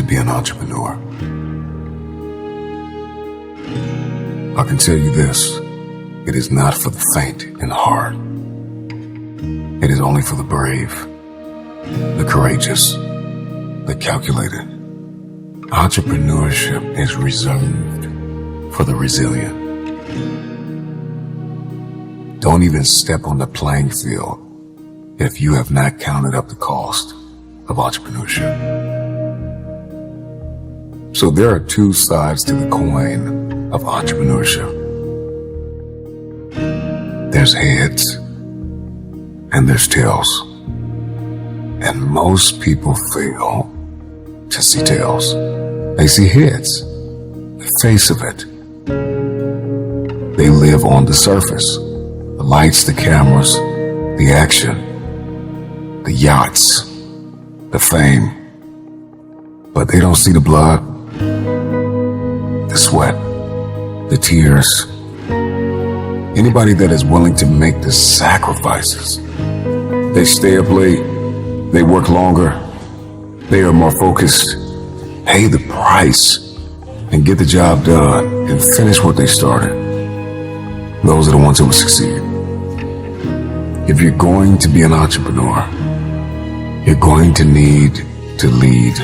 to be an entrepreneur. I can tell you this, it is not for the faint in heart. It is only for the brave, the courageous, the calculated. Entrepreneurship is reserved for the resilient. Don't even step on the playing field if you have not counted up the cost of entrepreneurship. So there are two sides to the coin of entrepreneurship. There's heads and there's tails. And most people fail to see tails. They see heads, the face of it. They live on the surface, the lights, the cameras, the action, the yachts, the fame. But they don't see the blood, the sweat, the tears. Anybody that is willing to make the sacrifices. They stay up late, they work longer, they are more focused, pay the price, and get the job done and finish what they started. Those are the ones who will succeed. If you're going to be an entrepreneur, you're going to need to lead.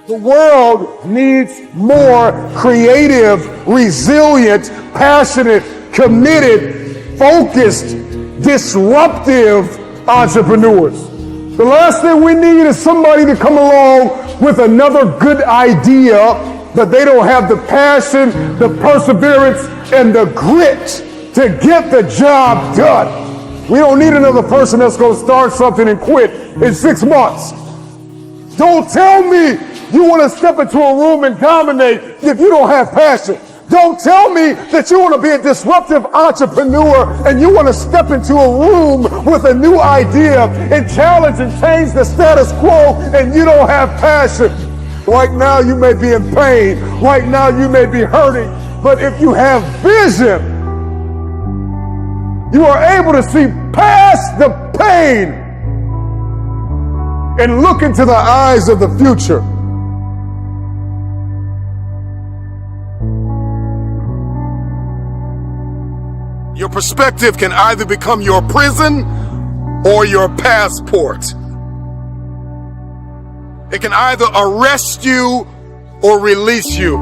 The world needs more creative, resilient, passionate, committed, focused, disruptive entrepreneurs. The last thing we need is somebody to come along with another good idea, but they don't have the passion, the perseverance, and the grit to get the job done. We don't need another person that's going to start something and quit in 6 months. Don't tell me you want to step into a room and dominate if you don't have passion. Don't tell me that you want to be a disruptive entrepreneur and you want to step into a room with a new idea and challenge and change the status quo and you don't have passion. Right now you may be in pain. Right now you may be hurting. But if you have vision, you are able to see past the pain and look into the eyes of the future. Your perspective can either become your prison or your passport. It can either arrest you or release you.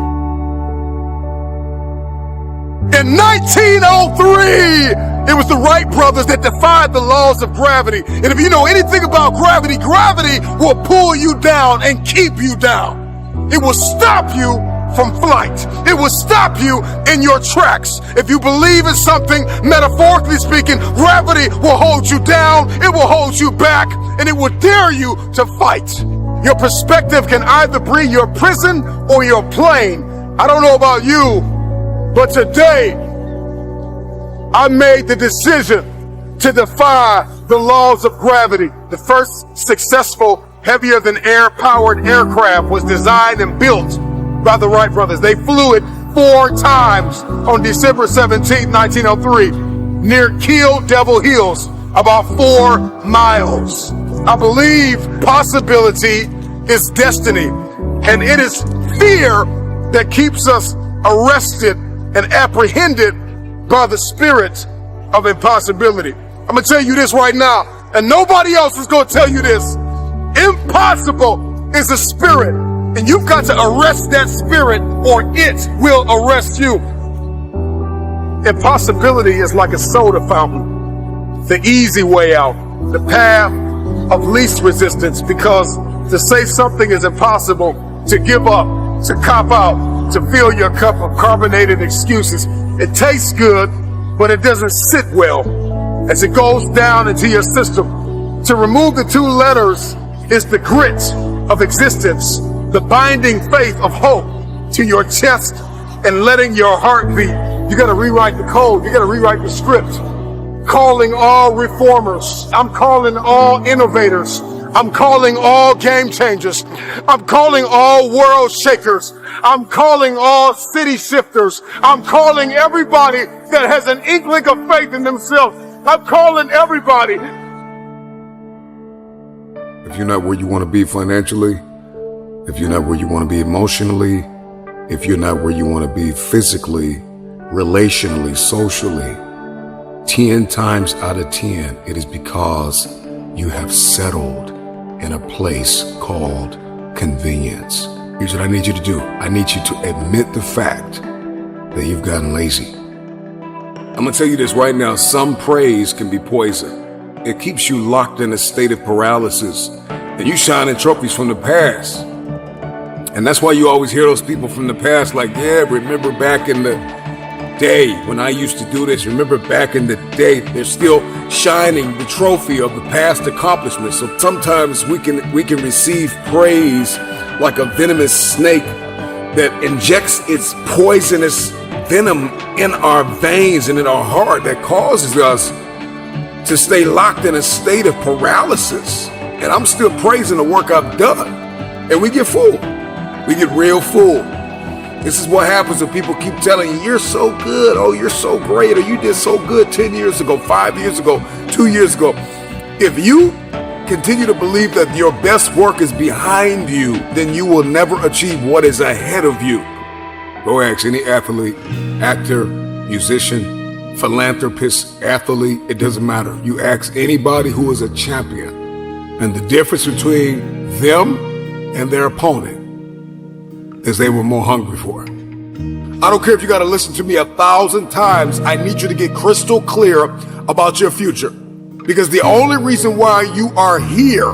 In 1903, it was the Wright brothers that defied the laws of gravity. And if you know anything about gravity, gravity will pull you down and keep you down. It will stop you from flight. It will stop you in your tracks. If you believe in something, metaphorically speaking, gravity will hold you down, it will hold you back, and it will dare you to fight. Your perspective can either be your prison or your plane. I don't know about you, but today I made the decision to defy the laws of gravity. The first successful heavier than air powered aircraft was designed and built by the Wright brothers. They flew it 4 times on December 17, 1903, near Kill Devil Hills, about 4 miles. I believe possibility is destiny, and it is fear that keeps us arrested and apprehended by the spirit of impossibility. I'm gonna tell you this right now, and nobody else is gonna tell you this. Impossible is a spirit, and you've got to arrest that spirit or it will arrest you. Impossibility is like a soda fountain, the easy way out, the path of least resistance, because to say something is impossible, to give up, to cop out, to fill your cup of carbonated excuses, it tastes good, but it doesn't sit well as it goes down into your system. To remove the 2 letters is the grit of existence, the binding faith of hope to your chest and letting your heart beat. You gotta rewrite the code. You gotta rewrite the script. Calling all reformers. I'm calling all innovators. I'm calling all game changers. I'm calling all world shakers. I'm calling all city shifters. I'm calling everybody that has an inkling of faith in themselves. I'm calling everybody. If you're not where you want to be financially, if you're not where you want to be emotionally, if you're not where you want to be physically, relationally, socially, 10 times out of 10, it is because you have settled in a place called convenience. Here's what I need you to do. I need you to admit the fact that you've gotten lazy. I'm gonna tell you this right now. Some praise can be poison. It keeps you locked in a state of paralysis, and you shining trophies from the past. And that's why you always hear those people from the past like, yeah, remember back in the day when I used to do this. Remember back in the day. They're still shining the trophy of the past accomplishments. So sometimes we can receive praise like a venomous snake that injects its poisonous venom in our veins and in our heart that causes us to stay locked in a state of paralysis. And I'm still praising the work I've done. And we get fooled. We get real fooled. This is what happens when people keep telling you, you're so good, oh, you're so great, or you did so good 10 years ago, 5 years ago, 2 years ago. If you continue to believe that your best work is behind you, then you will never achieve what is ahead of you. Go ask any athlete, actor, musician, philanthropist, athlete, it doesn't matter. You ask anybody who is a champion, and the difference between them and their opponent is they were more hungry for it. I don't care if you got to listen to me 1,000 times. I need you to get crystal clear about your future. Because the only reason why you are here,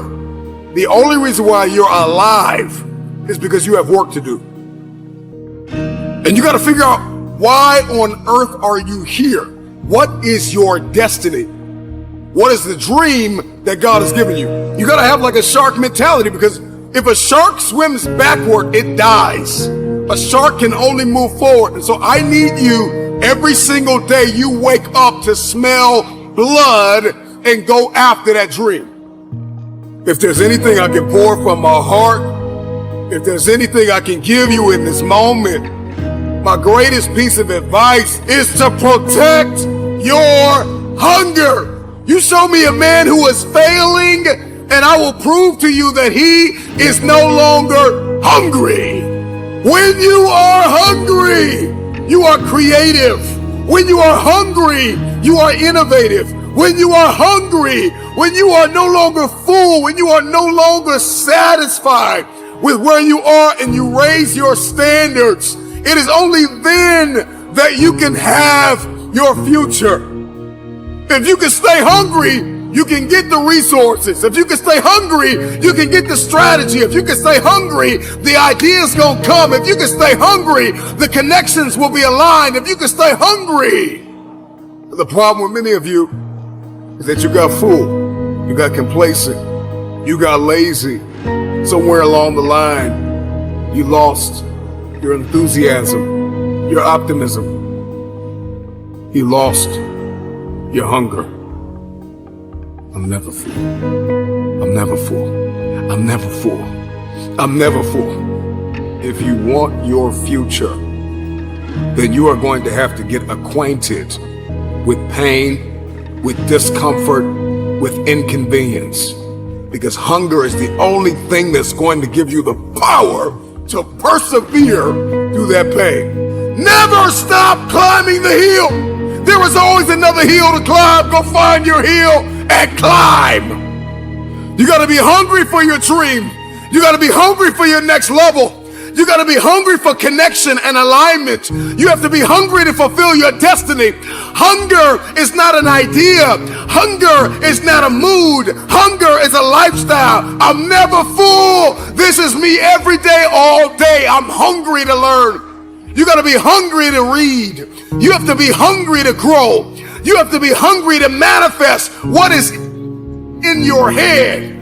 the only reason why you're alive is because you have work to do. And you got to figure out, why on earth are you here? What is your destiny? What is the dream that God has given you? You got to have like a shark mentality, because if a shark swims backward, it dies. A shark can only move forward. And so I need you every single day you wake up to smell blood and go after that dream. If there's anything I can pour from my heart, if there's anything I can give you in this moment, my greatest piece of advice is to protect your hunger. You show me a man who is failing, and I will prove to you that he is no longer hungry. When you are hungry, you are creative. When you are hungry, you are innovative. When you are hungry, when you are no longer full, when you are no longer satisfied with where you are and you raise your standards, it is only then that you can have your future. If you can stay hungry, you can get the resources. If you can stay hungry, you can get the strategy. If you can stay hungry, the ideas gonna come. If you can stay hungry, the connections will be aligned. If you can stay hungry. The problem with many of you is that you got fooled, you got complacent, you got lazy. Somewhere along the line, you lost your enthusiasm, your optimism. You lost your hunger. I'm never full. I'm never full. I'm never full. I'm never full. If you want your future, then you are going to have to get acquainted with pain, with discomfort, with inconvenience. Because hunger is the only thing that's going to give you the power to persevere through that pain. Never stop climbing the hill. There is always another hill to climb. Go find your hill and climb. You got to be hungry for your dream. You got to be hungry for your next level. You got to be hungry for connection and alignment. You have to be hungry to fulfill your destiny. Hunger is not an idea. Hunger is not a mood. Hunger is a lifestyle. I'm never full. This is me every day, all day. I'm hungry to learn. You got to be hungry to read. You have to be hungry to grow. You have to be hungry to manifest what is in your head.